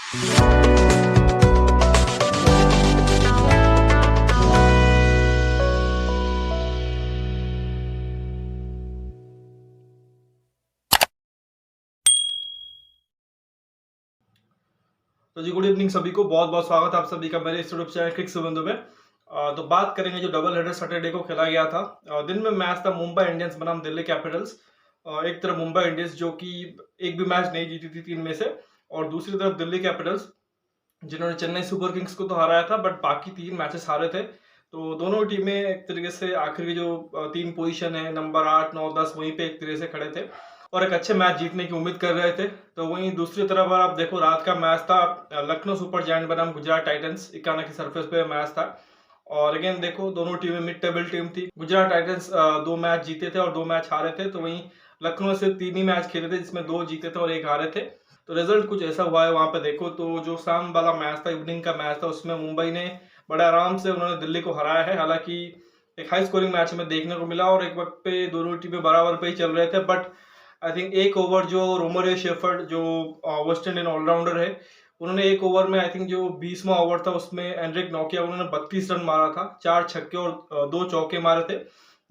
तो जी good evening सभी को, बहुत बहुत स्वागत है आप सभी का मेरे यूट्यूब चैनल क्रिक संबंधों में। तो बात करेंगे जो डबल हेडर सैटरडे को खेला गया था। दिन में मैच था मुंबई इंडियंस बनाम दिल्ली कैपिटल्स। एक तरफ मुंबई इंडियंस जो कि एक भी मैच नहीं जीती थी 3 में से, और दूसरी तरफ दिल्ली कैपिटल्स जिन्होंने चेन्नई सुपर किंग्स को तो हराया था बट बाकी 3 मैचेस हारे थे। तो दोनों टीमें एक तरीके से आखिर की जो 3 पोजीशन है नंबर 8, 9, 10 वहीं पे एक तरह से खड़े थे और एक अच्छे मैच जीतने की उम्मीद कर रहे थे। तो वहीं दूसरी तरफ अगर आप देखो, रात का मैच था लखनऊ सुपर जायंट बनाम गुजरात टाइटंस, इक्याना की सरफेस पे मैच था। और अगेन देखो, दोनों टीमें मिड टेबल टीम थी। गुजरात टाइटंस 2 मैच जीते थे और 2 मैच हारे थे, तो वहीं लखनऊ से 3 ही मैच खेले थे जिसमें 2 जीते थे और 1 हारे थे। तो रिजल्ट कुछ ऐसा हुआ है वहां पे देखो तो, जो शाम वाला मैच था, इवनिंग का मैच था, उसमें मुंबई ने बड़े आराम से उन्होंने दिल्ली को हराया है। हालांकि एक हाई स्कोरिंग मैच में देखने को मिला और एक वक्त पे दोनों टीमें बराबर पे ही चल रहे थे, बट आई थिंक एक ओवर जो रोमरियो शेफर्ड जो वेस्ट इंडियन ऑलराउंडर है, उन्होंने एक ओवर में, आई थिंक जो 20वां ओवर था, उसमें एंड्रिक नोकिया उन्होंने 32 रन मारा था, 4 छक्के और 2 चौके मारे थे,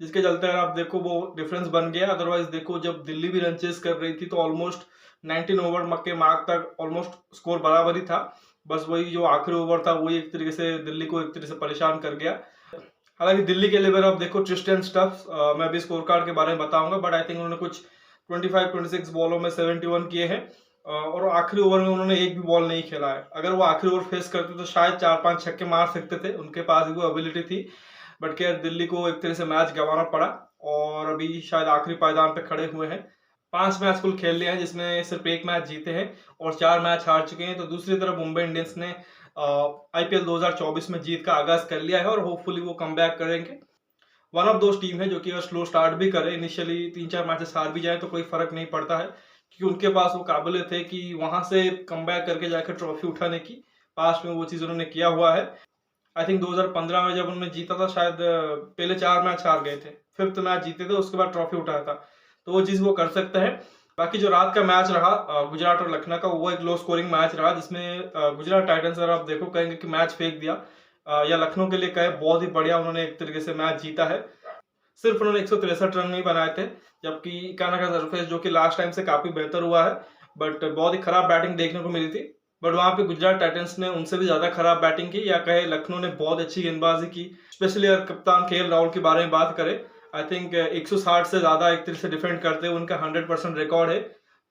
जिसके चलते अगर आप देखो वो डिफरेंस बन गया। अदरवाइज देखो, जब दिल्ली भी रन चेस कर रही थी तो ऑलमोस्ट 19 ओवर के मार्क तक ऑलमोस्ट स्कोर बराबर ही था। बस वही जो आखिरी ओवर था वही एक तरीके से दिल्ली को एक तरीके से परेशान कर गया। हालांकि दिल्ली के लिए आप देखो ट्रिस्टन स्टफ्स, मैं भी स्कोर कार्ड के बारे में बताऊंगा, बट आई थिंक उन्होंने कुछ 25-26 बॉलों में 71 किए हैं और आखिरी ओवर में उन्होंने एक भी बॉल नहीं खेला है। अगर वो आखिरी ओवर फेस करते तो शायद 4-5 छक्के मार सकते थे, उनके पास भी वो एबिलिटी थी, बट खैर दिल्ली को एक तरह से मैच गंवाना पड़ा और अभी शायद आखिरी पायदान पे खड़े हुए हैं। 5 मैच कुल खेल लिए हैं जिसमें सिर्फ 1 मैच जीते हैं और 4 मैच हार चुके हैं। तो दूसरी तरफ मुंबई इंडियंस ने आईपीएल 2024 में जीत का आगाज कर लिया है और होपफुली वो कम बैक करेंगे। वन ऑफ दोस्त टीम है जो कि अगर स्लो स्टार्ट भी करे, इनिशियली 3-4 मैचेस हार भी जाए तो कोई फर्क नहीं पड़ता है, क्योंकि उनके पास वो काबिलियत है कि वहां से कम बैक करके जाकर ट्रॉफी उठाने की। पास्ट में वो चीज उन्होंने किया हुआ है। आई थिंक 2015 में जब उन्होंने जीता था, शायद पहले 4 मैच हार गए थे, 5th मैच जीते थे, उसके बाद ट्रॉफी उठाया था, तो वो चीज वो कर सकते हैं। बाकी जो रात का मैच रहा गुजरात और लखनऊ का, वो एक लो स्कोरिंग मैच रहा जिसमें गुजरात टाइटंस, अगर आप देखो कहेंगे कि मैच फेंक दिया, या लखनऊ के लिए कहे बहुत ही बढ़िया उन्होंने एक तरीके से मैच जीता है। सिर्फ उन्होंने 163 रन नहीं बनाए थे, जबकि इक्याना का सरफेस जो कि लास्ट टाइम से काफी बेहतर हुआ है, बट बहुत ही खराब बैटिंग देखने को मिली थी। बट वहां पे गुजरात टाइटंस ने उनसे भी ज्यादा खराब बैटिंग की, या कहे लखनऊ ने बहुत अच्छी गेंदबाजी की। स्पेशली अगर कप्तान केएल राहुल के बारे में बात करें, आई थिंक 160 से ज्यादा एक तरह से डिफेंड करते हुए उनका 100% रिकॉर्ड है।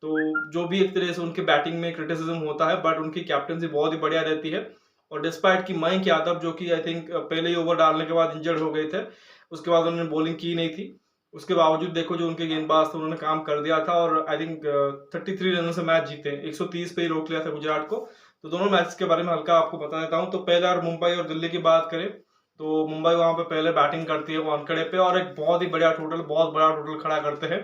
तो जो भी एक तरह से उनकी बैटिंग में क्रिटिसिज्म होता है, बट उनकी कैप्टनसी बहुत ही बढ़िया रहती है। और डिस्पाइट की मयंक यादव, जो कि आई थिंक पहले ही ओवर डालने के बाद इंजर्ड हो गए थे, उसके बाद उन्होंने बॉलिंग की नहीं थी, उसके बावजूद देखो जो उनके गेंदबाज थे उन्होंने काम कर दिया था और आई थिंक 33 रनों से मैच जीते, 130 पे ही रोक लिया था गुजरात को। तो दोनों मैच के बारे में हल्का आपको बता देता हूँ। तो पहले अगर मुंबई और दिल्ली की बात करें तो मुंबई वहां पे पहले बैटिंग करती है वानखेड़े पे और एक बहुत ही बढ़िया टोटल, बहुत बड़ा टोटल खड़ा करते हैं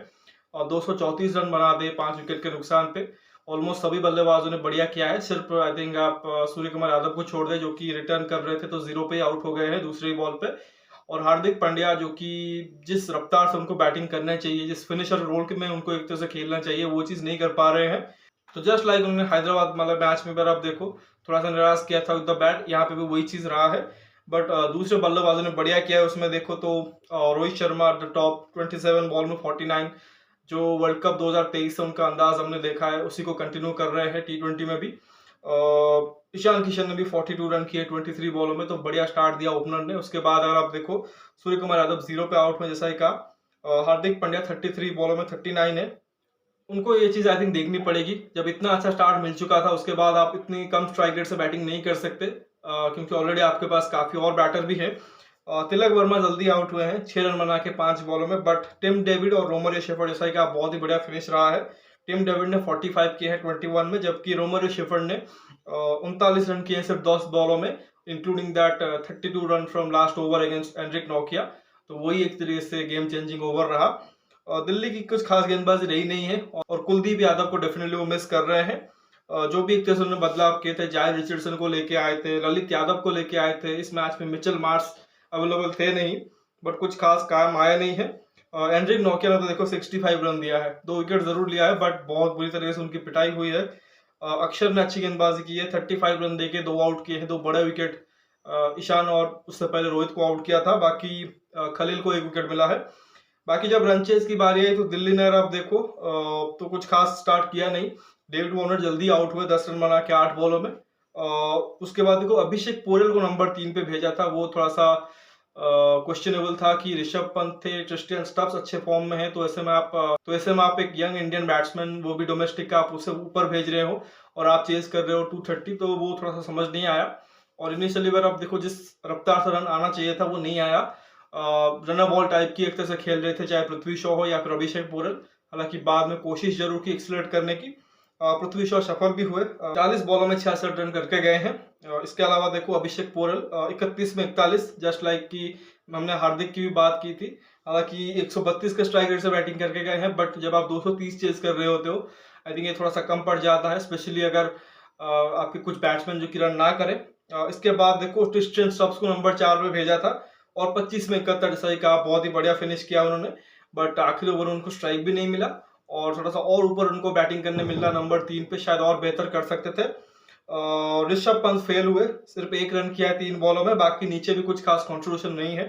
और 234 रन बना दे 5 विकेट के नुकसान पे। ऑलमोस्ट सभी बल्लेबाजों ने बढ़िया किया है, सिर्फ आई थिंक आप सूर्य कुमार यादव को छोड़ दे जो कि रिटर्न कर रहे थे तो 0 पे आउट हो गए हैं दूसरी बॉल पे। और हार्दिक पांड्या, जो कि जिस रफ्तार से उनको बैटिंग करना चाहिए, जिस फिनिशर रोल में उनको एक तरह से खेलना चाहिए, वो चीज नहीं कर पा रहे हैं। तो जस्ट लाइक उन्होंने हैदराबाद मतलब मैच में आप देखो थोड़ा सा निराश किया था विद द बैट, यहाँ पे भी वही चीज रहा है। बट दूसरे बल्लेबाजों ने बढ़िया किया है। उसमें देखो तो Rohit Sharma the top 27 ball में 49, जो वर्ल्ड कप 2023 से उनका अंदाज हमने देखा है उसी को कंटिन्यू कर रहे हैं T20 में भी। ईशान किशन ने भी 42 रन किए 23 बॉलों में, तो बढ़िया स्टार्ट दिया ओपनर ने। उसके बाद अगर आप देखो सूर्य कुमार यादव 0 पे आउट में, जैसा ही कहा, हार्दिक पांड्या 33 बॉलों में 39 है। उनको ये चीज आई थिंक देखनी पड़ेगी, जब इतना अच्छा स्टार्ट मिल चुका था उसके बाद आप इतनी कम स्ट्राइक रेट से बैटिंग नहीं कर सकते, क्योंकि ऑलरेडी आपके पास काफी और बैटर भी है। तिलक वर्मा जल्दी आउट हुए हैं 6 रन बना के 5 बॉलों में, बट टिम डेविड और रोमरियो शेफर्ड, जैसा कि बहुत ही बढ़िया फिनिश रहा है। टिम डेविड ने 45 किए हैं 21 में, जबकि रोमरियो शेफर्ड ने 39 रन किए हैं सिर्फ 10 बॉलों में, including that 32 run from last over against Anrich Nokia. तो वही एक तरीके से गेम चेंजिंग ओवर रहा। दिल्ली की कुछ खास गेंदबाजी रही नहीं है और कुलदीप यादव को डेफिनेटली वो मिस कर रहे हैं। जो भी एक तरह से उन्होंने बदलाव किए थे, जाय रिचर्डसन को लेके आए थे, ललित यादव को लेके आए थे, इस मैच में मिचेल मार्श अवेलेबल थे नहीं, बट कुछ खास काम आया नहीं है। एंड्रिक नोकिया ने तो देखो 65 रन दिया है, 2 विकेट जरूर लिया है, बट बहुत बुरी तरीके से उनकी पिटाई हुई है। अक्षर ने अच्छी गेंदबाजी की है, 35 रन देके 2 आउट किए हैं, 2 बड़े विकेट। ईशान और उससे पहले रोहित को आउट किया था, बाकी खलील को 1 विकेट मिला है। बाकी जब रन चेज की बारी आई तो दिल्ली ने आप देखो तो कुछ खास स्टार्ट किया नहीं। डेविड वार्नर जल्दी आउट हुए 10 रन बना के 8 बॉलों में। उसके बाद देखो अभिषेक पोरेल को नंबर 3 पे भेजा था, वो थोड़ा सा क्वेश्चनेबल था कि ऋषभ पंत थे, क्रिस्टियन स्टब्स अच्छे फॉर्म में है, तो ऐसे में आप एक यंग इंडियन बैट्समैन, वो भी डोमेस्टिक का, आप उसे ऊपर भेज रहे हो और आप चेज कर रहे हो 230, तो वो थोड़ा सा समझ नहीं आया। और इनिशियली बार आप देखो जिस रफ्तार से रन आना चाहिए था वो नहीं आया। रनर बॉल टाइप की एक तरह से खेल रहे थे, चाहे पृथ्वी शॉ हो या फिर अभिषेक पोरेल। हालांकि बाद में कोशिश जरूर की एक्सीलरेट करने की, पृथ्वी शॉ सफल भी हुए, 40 बॉलों में 66 रन करके गए हैं। इसके अलावा देखो अभिषेक पोरेल 31 में 41, जस्ट लाइक कि हमने हार्दिक की भी बात की थी। हालांकि 132 के स्ट्राइक रेट से बैटिंग करके गए हैं, बट जब आप 230 चेज कर रहे होते हो, आई थिंक ये थोड़ा सा कम पड़ जाता है, स्पेशली अगर आपके कुछ बैट्समैन जो कि रन ना करें। इसके बाद देखो क्रिस्टियन स्टब्स को नंबर 4 पे भेजा था और 25 में 71, सही कहा, बहुत ही बढ़िया फिनिश किया उन्होंने, बट आखिरी ओवर उनको स्ट्राइक भी नहीं मिला और थोड़ा सा और ऊपर उनको बैटिंग करने मिला नंबर 3 पे, शायद और बेहतर कर सकते थे। ऋषभ पंत फेल हुए, सिर्फ 1 रन किया है 3 बॉलों में, बाकी नीचे भी कुछ खास कंट्रीब्यूशन नहीं है।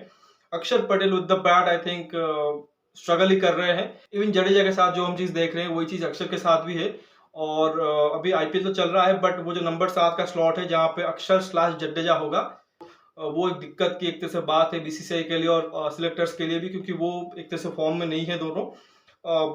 Axar Patel with the bat I think struggle ही कर रहे हैं। इवन जडेजा के साथ जो हम चीज देख रहे हैं वही चीज अक्षर के साथ भी है। और अभी आईपीएल तो चल रहा है, बट वो जो नंबर 7 का स्लॉट है जहाँ पे अक्षर / जडेजा होगा, वो एक दिक्कत की एक तरह से बात है बीसीसीआई के लिए और सिलेक्टर्स के लिए भी, क्योंकि वो एक तरह से फॉर्म में नहीं है दोनों।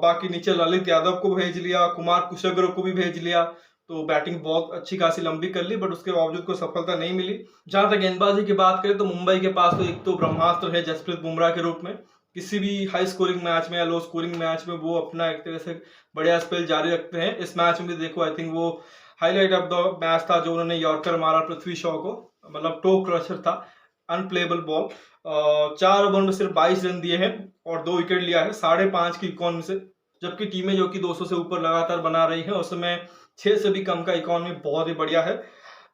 बाकी नीचे ललित यादव को भेज लिया, कुमार कुशवाहा को भी भेज लिया, तो बैटिंग बहुत अच्छी खासी लंबी कर ली, बट उसके बावजूद कोई सफलता नहीं मिली। जहां तक गेंदबाजी की बात करें तो मुंबई के पास तो एक तो ब्रह्मास्त्र है जसप्रीत बुमराह के रूप में। किसी भी हाई स्कोरिंग मैच में या लो स्कोरिंग मैच में वो अपना एक तरह से बढ़िया स्पेल जारी रखते हैं। इस मैच में भी देखो आई थिंक वो हाईलाइट ऑफ द मैच था जो उन्होंने यॉर्कर मारा पृथ्वी शॉ को, मतलब टो क्रशर था, अनप्लेबल बॉल। 4 ओवर में सिर्फ 22 रन दिए हैं और 2 विकेट लिया है 5.5 की इकॉनमी से, जबकि टीमें जो कि 200 से ऊपर लगातार बना रही हैं उसमें 6 से भी कम का इकॉनमी बहुत ही बढ़िया है।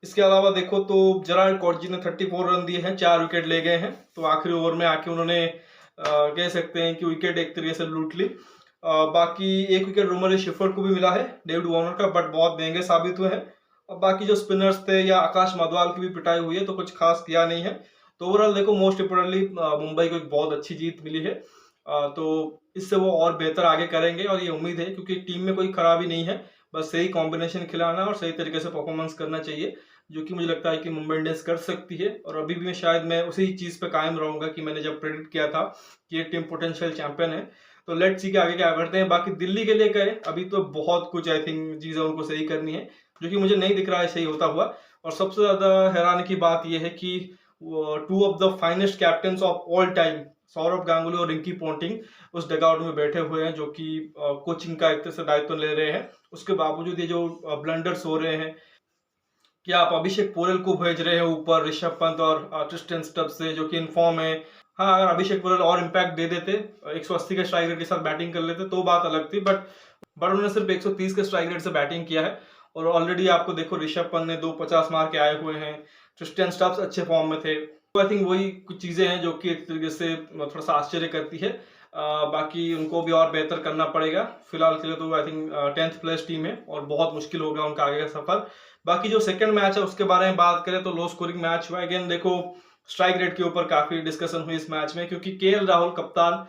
इसके अलावा देखो तो जेराल्ड कॉटजी ने 34 रन दिए हैं, 4 विकेट ले गए हैं, तो आखिरी ओवर में आके उन्होंने कह सकते हैं कि विकेट एक तरीके से लूट ली। बाकी 1 विकेट रोमरी शेफर्ड को भी मिला है डेविड वार्नर का, बट बहुत महंगे साबित हुए हैं। अब बाकी जो स्पिनर्स थे या आकाश मधवाल की भी पिटाई हुई है, तो कुछ खास किया नहीं है। तो ओवरऑल देखो मोस्ट इम्पोर्टेंटली मुंबई को एक बहुत अच्छी जीत मिली है, तो इससे वो और बेहतर आगे करेंगे और ये उम्मीद है, क्योंकि टीम में कोई खराबी नहीं है, बस सही कॉम्बिनेशन खिलाना और सही तरीके से परफॉर्मेंस करना चाहिए, जो कि मुझे लगता है कि मुंबई इंडियंस कर सकती है। और अभी भी शायद मैं उसी चीज पे कायम रहूंगा कि मैंने जब प्रेडिक्ट किया था कि ये टीम पोटेंशियल चैंपियन है। तो लेट्स सी के आगे क्या करते हैं। बाकी दिल्ली के लिए कहे अभी तो बहुत कुछ आई थिंक चीजें उनको सही करनी है, जो कि मुझे नहीं दिख रहा है सही होता हुआ। और सबसे ज्यादा हैरानी की बात यह है कि 2 of the finest captain of all time, Sourav Ganguly और रिंकी पोंटिंग, उस डगआउट में बैठे हुए हैं, जो कि कोचिंग का एक तरह से दायित्व ले रहे हैं। उसके बावजूद ये जो ब्लंडर्स हो रहे हैं कि आप अभिषेक पोरेल को भेज रहे हो ऊपर ऋषभ पंत और क्रिस्टियन स्टब्स से, जो कि इनफॉर्म है। हाँ, अगर अभिषेक पोरेल और इम्पैक्ट दे देते, 180 के स्ट्राइक रेट के साथ बैटिंग कर लेते तो बात अलग थी, बट उन्होंने सिर्फ 130 के स्ट्राइक रेट से बैटिंग किया है। और ऑलरेडी आपको देखो ऋषभ पंत ने 250 मार के आए हुए हैं, क्रिस्टियन स्टब्स अच्छे फॉर्म में थे। तो आई थिंक वही कुछ चीजें हैं जो कि एक तरीके से थोड़ा सा आश्चर्य करती है। बाकी उनको भी और बेहतर करना पड़ेगा। फिलहाल के लिए तो I think 10th place team है और बहुत मुश्किल होगा उनका आगे का सफर। बाकी जो सेकंड मैच है उसके बारे में बात करें तो लो स्कोरिंग मैच हुआ। अगेन देखो स्ट्राइक रेट के ऊपर काफी डिस्कशन हुई इस मैच में, क्योंकि केएल राहुल कप्तान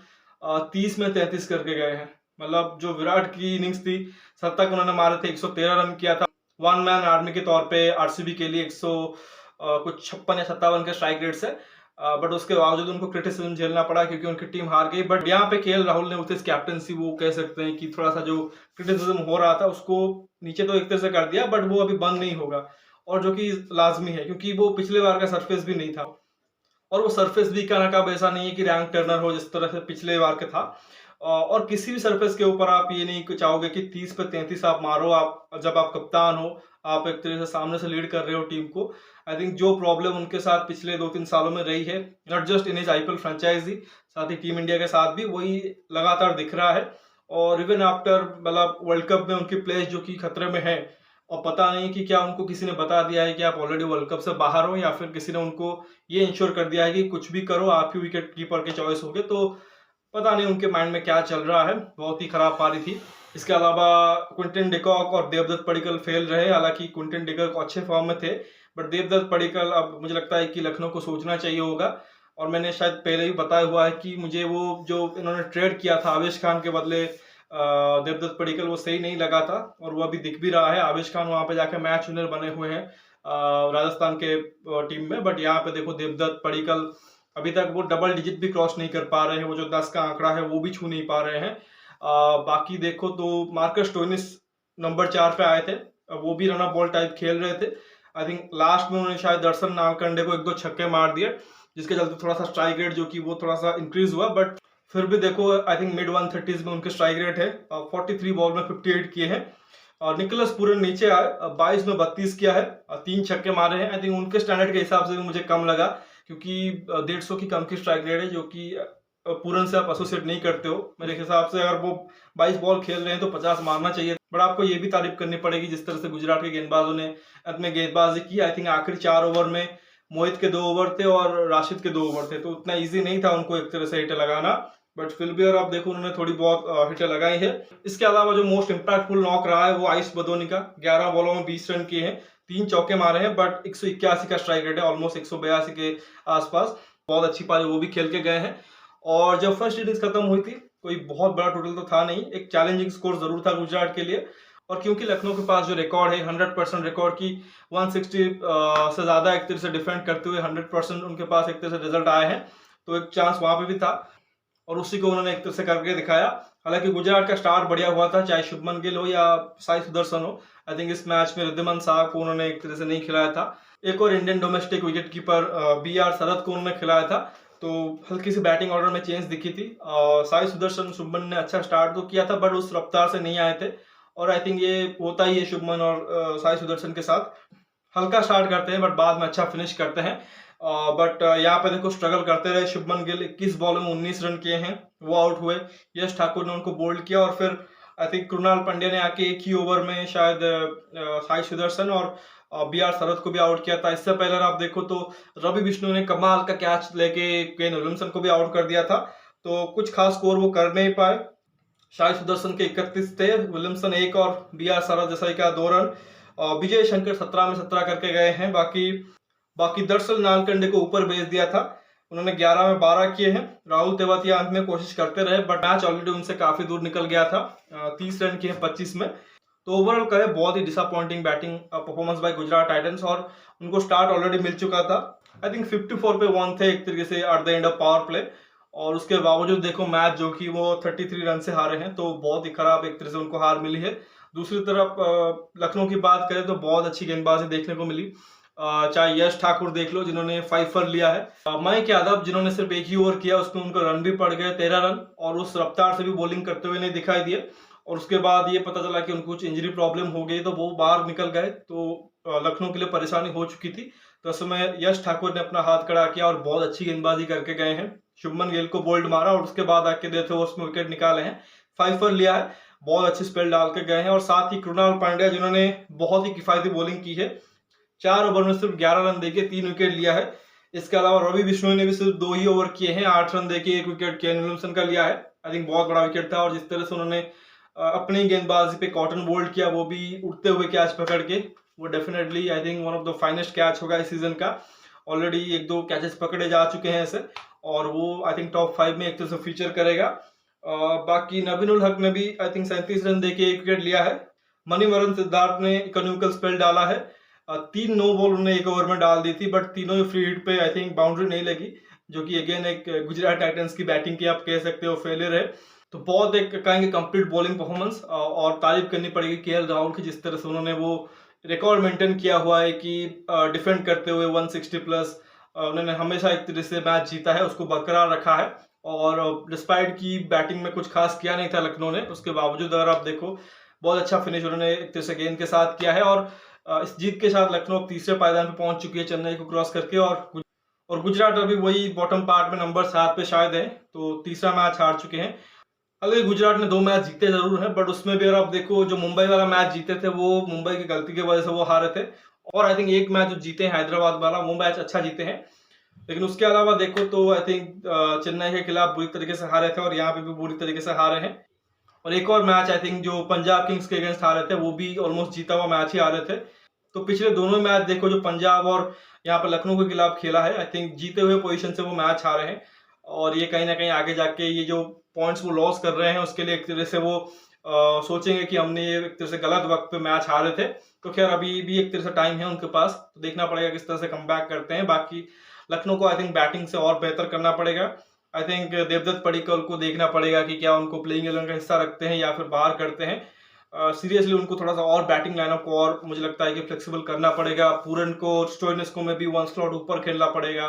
30 में 33 करके गए हैं। मतलब जो विराट की इनिंग्स थी, शतक उन्होंने मारे थे, 113 रन किया था, वन मैन आर्मी के तौर पे आरसीबी के लिए 100 कुछ 56 या 57 के स्ट्राइक रेट से, बट उसके बावजूद उनको क्रिटिसिज्म झेलना पड़ा क्योंकि उनकी टीम हार गई। बट यहाँ पे केएल राहुल ने उसे कैप्टनसी, वो कह सकते हैं कि थोड़ा सा जो क्रिटिसिज्म हो रहा था उसको नीचे तो एक तरह से कर दिया, बट वो अभी बंद नहीं होगा, और जो कि लाजमी है क्योंकि वो पिछले बार का सरफेस भी नहीं था, और वो सरफेस भी का नकाब ऐसा नहीं है कि रैंक टर्नर हो जिस तरह से पिछले बार के था। और किसी भी सरफेस के ऊपर आप ये नहीं चाहोगे कि 30 पे 33 आप मारो। आप जब आप कप्तान हो, आप एक तरह से सामने से लीड कर रहे हो टीम को। आई थिंक जो प्रॉब्लम उनके साथ पिछले 2-3 सालों में रही है, not just in his IPL franchise, साथ ही टीम इंडिया के साथ भी वही लगातार दिख रहा है। और इवन आफ्टर मतलब वर्ल्ड कप में उनकी प्लेस जो कि खतरे में है, और पता नहीं कि क्या उनको किसी ने बता दिया है कि आप ऑलरेडी वर्ल्ड कप से बाहर हो, या फिर किसी ने उनको ये इंश्योर कर दिया है कि कुछ भी करो आप ही विकेट कीपर के चॉइस होगे। तो पता नहीं उनके माइंड में क्या चल रहा है, बहुत ही खराब पारी थी। इसके अलावा क्विंटन डिकॉक और देवदत्त पडिक्कल फेल रहे। हालांकि क्विंटन डिकॉक अच्छे फॉर्म में थे, बट देवदत्त पडिक्कल अब मुझे लगता है कि लखनऊ को सोचना चाहिए होगा। और मैंने शायद पहले भी बताया हुआ है कि मुझे वो जो इन्होंने ट्रेड किया था आवेश खान के बदले देवदत्त पडिक्कल, वो सही नहीं लगा था और वो अभी दिख भी रहा है। आवेश खान वहां पे जाकर मैच विनर बने हुए हैं राजस्थान के टीम में, बट यहाँ पे देखो देवदत्त पडिक्कल अभी तक वो डबल डिजिट भी क्रॉस नहीं कर पा रहे हैं। वो जो 10 का आंकड़ा है वो भी छू नहीं पा रहे हैं। बाकी देखो तो मार्कस स्टोइनिस नंबर 4 पे आए थे, वो भी रन अप बॉल टाइप खेल रहे थे। आई थिंक लास्ट में उन्होंने शायद दर्शन नालकंडे को 1-2 छक्के मार दिए, जिसके चलते थोड़ा सा स्ट्राइक रेट जो कि वो थोड़ा सा इंक्रीज हुआ। बट फिर भी देखो आई थिंक मिड 130s में उनके स्ट्राइक रेट है। 43 बॉल में 58 किए हैं। और निकोलस पूरन नीचे आए, 22 में 32 किया है, 3 छक्के मारे हैं। आई थिंक उनके स्टैंडर्ड के हिसाब से भी मुझे कम लगा, क्योंकि 150 की कम की स्ट्राइक रेट है, जो कि पूरन से आप एसोसिएट नहीं करते हो। मेरे हिसाब से अगर वो 22 बॉल खेल रहे हैं तो 50 मारना चाहिए। बट आपको ये भी तारीफ करनी पड़ेगी जिस तरह से गुजरात के गेंदबाजों ने अपने गेंदबाजी की। आई थिंक आखिरी 4 ओवर में मोहित के 2 ओवर थे और राशिद के 2 ओवर थे, तो उतना ईजी नहीं था उनको एक तरह से हिट लगाना। बट फिर भी अगर आप देखो उन्होंने थोड़ी बहुत हिटें लगाई है। इसके अलावा जो मोस्ट इंपैक्टफुल नॉक रहा है वो आयुष बदोनी का, 11 बॉलों में 20 रन किए हैं, 3 चौके मारे हैं, बट 181 का स्ट्राइक रेट है, ऑलमोस्ट 182 के आसपास। बहुत अच्छी पारी वो भी खेल के गए हैं। और जब फर्स्ट इनिंग्स खत्म हुई थी, कोई बहुत बड़ा टोटल तो था नहीं, एक चैलेंजिंग स्कोर जरूर था गुजरात के लिए। और क्योंकि लखनऊ के पास जो रिकॉर्ड है 100% रिकॉर्ड की 160 से ज्यादा एक तरह से डिफेंड करते हुए 100% उनके पास एक तरह से रिजल्ट आए हैं, तो एक चांस वहां पे भी था और उसी को उन्होंने एक तरह से करके दिखाया। हालांकि गुजरात का स्टार्ट बढ़िया हुआ था, चाहे शुभमन गिल हो या साई सुदर्शन हो। आई थिंक इस मैच में रिद्धिमान शाह को उन्होंने एक तरह से नहीं खिलाया था। एक और Indian domestic wicket keeper BR शरद को उन्होंने खिलाया था, तो हल्की सी बैटिंग ऑर्डर में चेंज दिखी थी। साई सुदर्शन शुभमन ने अच्छा स्टार्ट तो किया था, बट उस रफ्तार से नहीं आए थे। और आई थिंक ये होता ही है शुभमन और साई सुदर्शन के साथ, हल्का स्टार्ट करते हैं बट बाद में अच्छा फिनिश करते हैं। बट यहाँ पे देखो स्ट्रगल करते रहे शुभमन गिल, 21 बॉलों में 19 रन किए हैं, वो आउट हुए। यश ठाकुर ने उनको बोल्ड किया और फिर आई थिंक कृणाल पांड्या ने आके एक ही ओवर में शायद साई सुदर्शन और BR शरद को भी आउट किया था। इससे पहले आप देखो तो रवि बिश्नोई ने कमाल का कैच लेके केन विलियमसन को भी आउट कर दिया था, तो कुछ खास स्कोर वो कर नहीं पाए। साई सुदर्शन के 31 थे, विलियमसन 1 और BR शरद जैसा का 2 रन। विजय शंकर 17 में 17 करके गए हैं। बाकी दर्शन नालकंडे को ऊपर भेज दिया था, उन्होंने 11 में 12 किए हैं। राहुल तेवातिया अंत में कोशिश करते रहे, बट मैच ऑलरेडी उनसे काफी दूर निकल गया था। 30 रन किए हैं 25 में। तो ओवरऑल कहे बहुत ही disappointing batting performance by Gujarat Titans, और उनको स्टार्ट ऑलरेडी मिल चुका था। आई थिंक 54 पे 1 थे एक तरीके से at the end of power play, और उसके बावजूद देखो मैच जो कि वो 33 रन से हारे हैं, तो बहुत ही खराब एक तरह से उनको हार मिली है। दूसरी तरफ लखनऊ की बात करें तो बहुत अच्छी गेंदबाजी देखने को मिली। चाहे यश ठाकुर देख लो जिन्होंने 5 फॉर लिया है, मयंक यादव जिन्होंने सिर्फ एक ही ओवर किया उसमें उनको रन भी पड़ गए 13 रन, और उस रफ्तार से भी बॉलिंग करते हुए नहीं दिखाई दिए। और उसके बाद ये पता चला कि उनको कुछ इंजरी प्रॉब्लम हो गई, तो वो बाहर निकल गए, तो लखनऊ के लिए परेशानी हो चुकी थी। तो उस समय यश ठाकुर ने अपना हाथ खड़ा किया और बहुत अच्छी गेंदबाजी करके गए हैं। शुभमन गिल को बोल्ड मारा और उसके बाद आके देते हुए उसमें विकेट निकाले हैं, 5 फॉर लिया है, बहुत अच्छी स्पेल डाल के गए हैं। और साथ ही कृणाल पांड्या जिन्होंने बहुत ही किफायती बॉलिंग की है, 4 ओवर में सिर्फ 11 रन देके 3 विकेट लिया है। इसके अलावा रवि बिश्नोई ने भी सिर्फ 2 ही ओवर किए हैं, 8 रन देके 1 विकेट केन विलियमसन का लिया है। आई थिंक बहुत बड़ा विकेट था, और जिस तरह से उन्होंने अपनी गेंदबाजी पे कॉटन बोल्ड किया, वो भी उड़ते हुए कैच पकड़ के, वो definitely I think one of the finest catch होगा इस सीजन का। ऑलरेडी 1-2 कैचेस पकड़े जा चुके हैं ऐसे, और वो आई थिंक टॉप 5 में एक तरह से फीचर करेगा। बाकी नवीन उल हक ने भी आई थिंक 37 रन देके 1 विकेट लिया है। मणिवरन सिद्धार्थ ने इकोनॉमिकल स्पेल डाला है, 3 नो बॉल उन्होंने 1 ओवर में डाल दी थी, बट तीनों फ्री हिट पे आई थिंक बाउंड्री नहीं लगी, जो कि अगेन एक गुजरात टाइटंस की बैटिंग की आप कह सकते हो फेलियर है। तो बहुत एक कहेंगे कंप्लीट बॉलिंग परफॉर्मेंस, और तारीफ करनी पड़ेगी KL राहुल की, जिस तरह से उन्होंने वो रिकॉर्ड मेंटेन किया हुआ है कि डिफेंड करते हुए 160 प्लस उन्होंने हमेशा एक तरह से मैच जीता है, उसको बरकरार रखा है। और डिस्पाइट की बैटिंग में कुछ खास किया नहीं था लखनऊ ने, उसके बावजूद अगर आप देखो बहुत अच्छा फिनिश उन्होंने एक तरह से गेंद के साथ किया है। और इस जीत के साथ लखनऊ अब तीसरे पायदान पे पहुंच चुकी है चेन्नई को क्रॉस करके, और गुजरात अभी वही बॉटम पार्ट में नंबर 7 पे शायद है, तो तीसरा मैच हार चुके हैं। अगर गुजरात ने 2 मैच जीते जरूर हैं, बट उसमें भी अगर आप देखो जो मुंबई वाला मैच जीते थे वो मुंबई की गलती की वजह से वो हारे थे, और आई थिंक एक मैच जो जीते हैं हैदराबाद वाला, वो मैच अच्छा जीते हैं। लेकिन उसके अलावा देखो तो आई थिंक चेन्नई के खिलाफ बुरी तरीके से हारे थे, और यहाँ पे भी बुरी तरीके से हारे हैं। और एक और मैच आई थिंक जो पंजाब किंग्स के अगेंस्ट हारे थे, वो भी ऑलमोस्ट जीता हुआ मैच ही हारे थे। तो पिछले दोनों मैच देखो, जो पंजाब और यहाँ पर लखनऊ के खिलाफ खेला है, आई थिंक जीते हुए पोजीशन से वो मैच हारे हैं। और ये कहीं ना कहीं आगे जाके ये जो पॉइंट्स वो लॉस कर रहे हैं, उसके लिए एक तरह से वो सोचेंगे कि हमने ये एक तरह से गलत वक्त पे मैच हारे थे। तो खैर अभी भी एक तरह से टाइम है उनके पास, तो देखना पड़ेगा किस तरह से कमबैक करते हैं। बाकी लखनऊ को आई थिंक बैटिंग से और बेहतर करना पड़ेगा। आई थिंक देवदत्त पडिक्कल को देखना पड़ेगा कि क्या उनको प्लेइंग 11 का हिस्सा रखते हैं या फिर बाहर करते हैं। सीरियसली उनको थोड़ा सा और बैटिंग लाइनअप को और मुझे लगता है कि फ्लेक्सिबल करना पड़ेगा। पूरन को, स्टोइनिस को में भी 1 स्लॉट ऊपर खेलना पड़ेगा।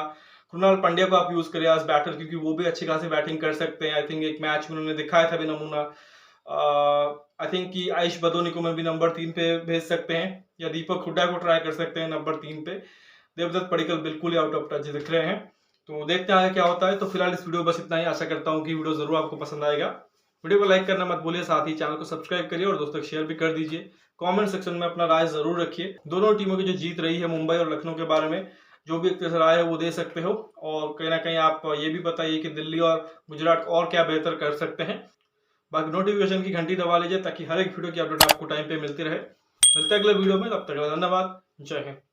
कृणाल पांड्या को आप यूज करें एज बैटर, क्योंकि वो भी अच्छी खासी बैटिंग कर सकते हैं। आई थिंक एक मैच में उन्होंने दिखाया था भी नमूना। आई थिंक कि आयुष बदोनी को में भी नंबर 3 पे भेज सकते हैं, या दीपक हुड्डा को ट्राई कर सकते हैं नंबर 3 पे। देवदत्त पडिक्कल बिल्कुल ही आउट ऑफ टच दिख रहे हैं, तो देखते हैं क्या होता है। तो फिलहाल इस वीडियो बस इतना ही। आशा करता हूँ कि वीडियो जरूर आपको पसंद आएगा। वीडियो को लाइक करना मत भूलिए, साथ ही चैनल को सब्सक्राइब करिए और दोस्तों शेयर भी कर दीजिए। कमेंट सेक्शन में अपना राय जरूर रखिए। दोनों टीमों की जो जीत रही है मुंबई और लखनऊ के बारे में जो भी एक तरह से राय है वो दे सकते हो। और कहीं ना कहीं आप ये भी बताइए कि दिल्ली और गुजरात और क्या बेहतर कर सकते हैं। बाकी नोटिफिकेशन की घंटी दबा लीजिए ताकि हर एक वीडियो की अपडेट आपको टाइम पे मिलती रहे। मिलते हैं अगले वीडियो में, तब तक धन्यवाद। जय हिंद।